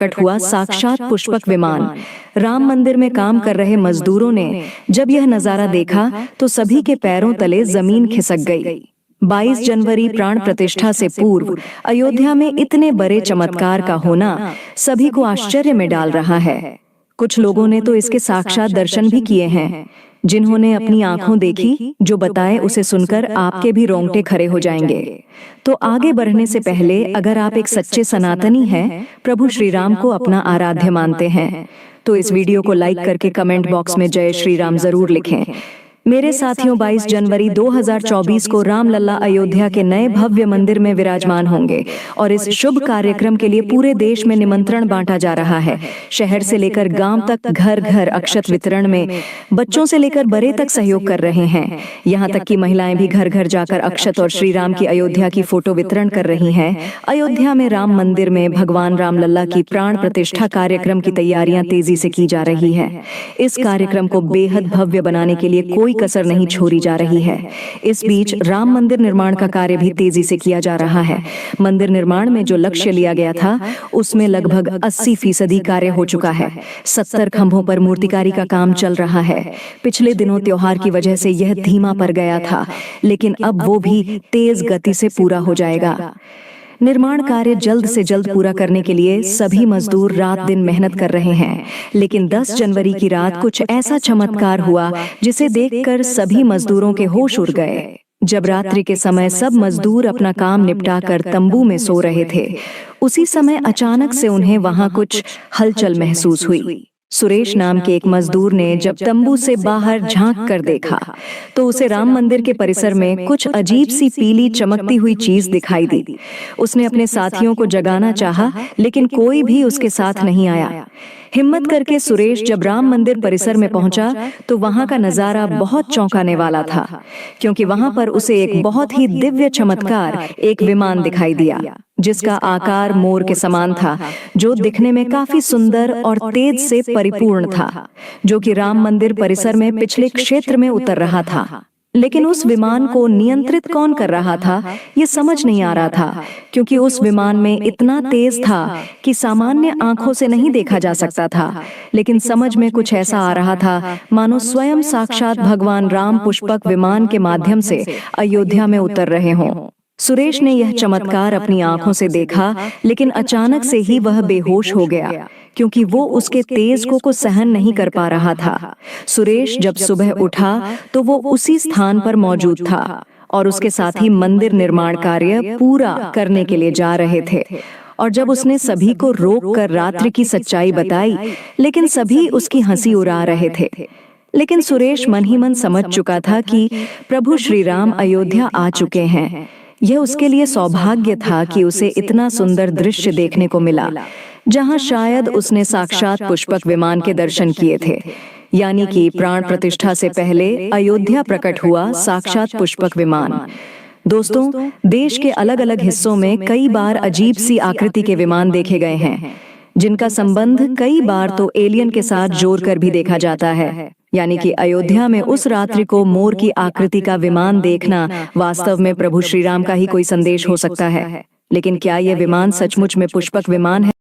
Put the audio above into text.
प्रकट हुआ साक्षात पुष्पक विमान। राम मंदिर में काम कर रहे मजदूरों ने जब यह नजारा देखा तो सभी के पैरों तले जमीन खिसक गई। 22 जनवरी प्राण प्रतिष्ठा से पूर्व अयोध्या में इतने बड़े चमत्कार का होना सभी को आश्चर्य में डाल रहा है। कुछ लोगों ने तो इसके साक्षात दर्शन भी किए हैं। जिन्होंने अपनी आंखों देखी, जो बताए उसे सुनकर आपके भी रोंगटे खड़े हो जाएंगे। तो आगे बढ़ने से पहले अगर आप एक सच्चे सनातनी हैं, प्रभु श्री राम को अपना आराध्य मानते हैं, तो इस वीडियो को लाइक करके कमेंट बॉक्स में जय श्री राम जरूर लिखें। मेरे साथियों, 22 जनवरी 2024 को रामलला अयोध्या के नए भव्य मंदिर में विराजमान होंगे और इस शुभ कार्यक्रम के लिए पूरे देश में निमंत्रण बांटा जा रहा है। शहर से लेकर गांव तक घर घर अक्षत वितरण में बच्चों से लेकर बड़े तक सहयोग कर रहे हैं। यहां तक कि महिलाएं भी घर घर जाकर अक्षत और श्री राम की अयोध्या की फोटो वितरण कर रही हैं। अयोध्या में राम मंदिर में भगवान रामलला की प्राण प्रतिष्ठा कार्यक्रम की तैयारियां तेजी से की जा रही है। इस कार्यक्रम को बेहद भव्य बनाने के लिए कोई कसर नहीं छोड़ी जा रही है। इस बीच राम मंदिर निर्माण का कार्य भी तेजी से किया जा रहा है। मंदिर निर्माण में जो लक्ष्य लिया गया था उसमें लगभग 80% कार्य हो चुका है। 70 खंभों पर मूर्तिकारी का काम चल रहा है। पिछले दिनों त्योहार की वजह से यह धीमा पड़ गया था, लेकिन अब वो भी तेज गति से पूरा हो जाएगा। निर्माण कार्य जल्द से जल्द पूरा करने के लिए सभी मजदूर रात दिन मेहनत कर रहे हैं। लेकिन 10 जनवरी की रात कुछ ऐसा चमत्कार हुआ जिसे देखकर सभी मजदूरों के होश उड़ गए। जब रात्रि के समय सब मजदूर अपना काम निपटाकर तंबू में सो रहे थे, उसी समय अचानक से उन्हें वहां कुछ हलचल महसूस हुई। सुरेश नाम के एक मजदूर ने जब तंबू से बाहर झांक कर देखा तो उसे राम मंदिर के परिसर में कुछ अजीब सी पीली चमकती हुई चीज दिखाई दी। उसने अपने साथियों को जगाना चाहा, लेकिन कोई भी उसके साथ नहीं आया। हिम्मत करके सुरेश जब राम मंदिर परिसर में पहुंचा तो वहां का नजारा बहुत चौंकाने वाला था, क्योंकि वहां पर उसे एक बहुत ही दिव्य चमत्कार, एक विमान दिखाई दिया जिसका आकार मोर के समान था, जो दिखने में काफी सुंदर और तेज से परिपूर्ण था, जो कि राम मंदिर परिसर में पिछले क्षेत्र में उतर रहा था। लेकिन उस विमान को नियंत्रित कौन कर रहा था, ये समझ नहीं आ रहा था, क्योंकि उस विमान में इतना तेज था कि सामान्य आंखों से नहीं देखा जा सकता था। लेकिन समझ में कुछ ऐसा आ रहा था मानो स्वयं साक्षात भगवान राम पुष्पक विमान के माध्यम से अयोध्या में उतर रहे हों। सुरेश ने यह चमत्कार अपनी आंखों से देखा, लेकिन अचानक से ही वह बेहोश हो गया, क्योंकि वो उसके तेज को सहन नहीं कर पा रहा था। सुरेश जब सुबह उठा तो वो उसी स्थान पर मौजूद था और उसके साथ ही मंदिर निर्माण कार्य पूरा करने के लिए जा रहे थे। और जब उसने सभी को रोक कर रात्रि की सच्चाई बताई, लेकिन सभी उसकी हंसी उड़ा रहे थे। लेकिन सुरेश मन ही मन समझ चुका था कि प्रभु श्री राम अयोध्या आ चुके हैं। यह उसके लिए सौभाग्य था कि उसे इतना सुंदर दृश्य देखने को मिला, जहां शायद उसने साक्षात पुष्पक विमान के दर्शन किए थे। यानी कि प्राण प्रतिष्ठा से पहले अयोध्या प्रकट हुआ साक्षात पुष्पक विमान। दोस्तों, देश के अलग अलग हिस्सों में कई बार अजीब सी आकृति के विमान देखे गए हैं, जिनका संबंध कई बार तो एलियन के साथ जोड़कर भी देखा जाता है। यानी कि अयोध्या में उस रात्रि को मोर की आकृति का विमान देखना वास्तव में प्रभु श्री राम का ही कोई संदेश हो सकता है। लेकिन क्या यह विमान सचमुच में पुष्पक विमान है?